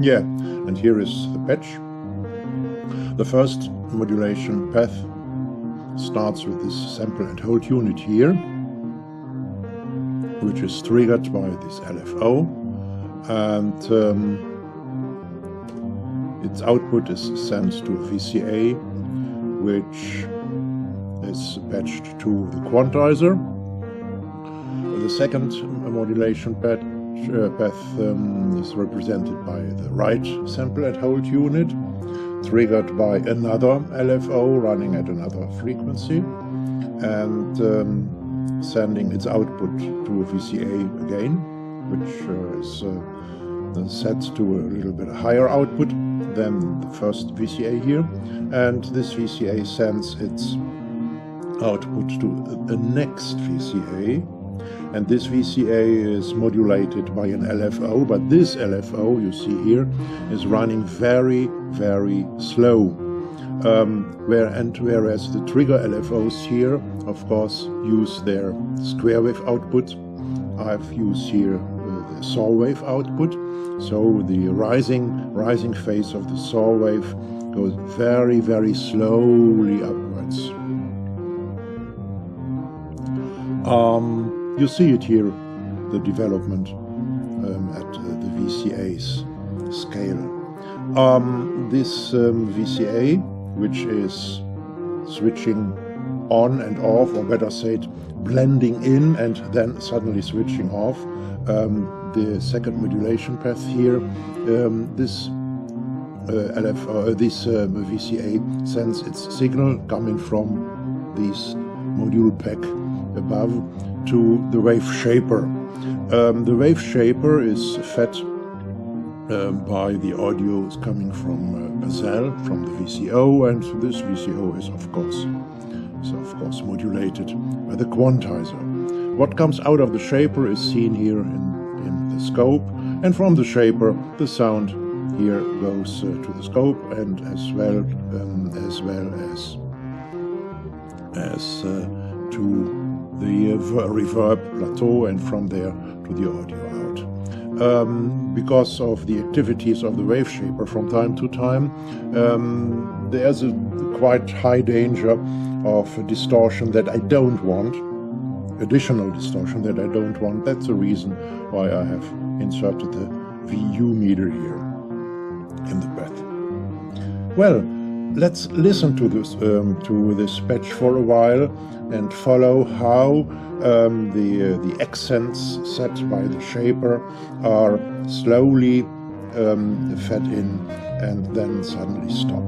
Yeah, and here is the patch. The first modulation path starts with this sample and hold unit here, which is triggered by this LFO, and its output is sent to a VCA, which is patched to the quantizer. The second modulation path is represented by the right sample and hold unit, triggered by another LFO running at another frequency, and sending its output to a VCA again, which is set to a little bit higher output than the first VCA here, and this VCA sends its output to the next VCA, and this VCA is modulated by an LFO, but this LFO, you see here, is running very, very slow. Whereas the trigger LFOs here, of course, use their square wave output. I've used here the saw wave output, so the rising phase of the saw wave goes very, very slowly upwards. You see it here, the development at the VCA's scale. This VCA, which is switching on and off, or better said, blending in and then suddenly switching off, the second modulation path here, this VCA sends its signal coming from this module pack above to the wave shaper. The wave shaper is fed by the audio coming from Gazelle, from the VCO, and this VCO is of course modulated by the quantizer. What comes out of the shaper is seen here in the scope, and from the shaper the sound here goes to the scope, and as well as to the reverb plateau, and from there to the audio out. Because of the activities of the wave shaper from time to time, there's a quite high danger of distortion that I don't want, additional distortion that I don't want. That's the reason why I have inserted the VU meter here in the path. Well, let's listen to this patch for a while and follow how the accents set by the shaper are slowly fed in and then suddenly stop.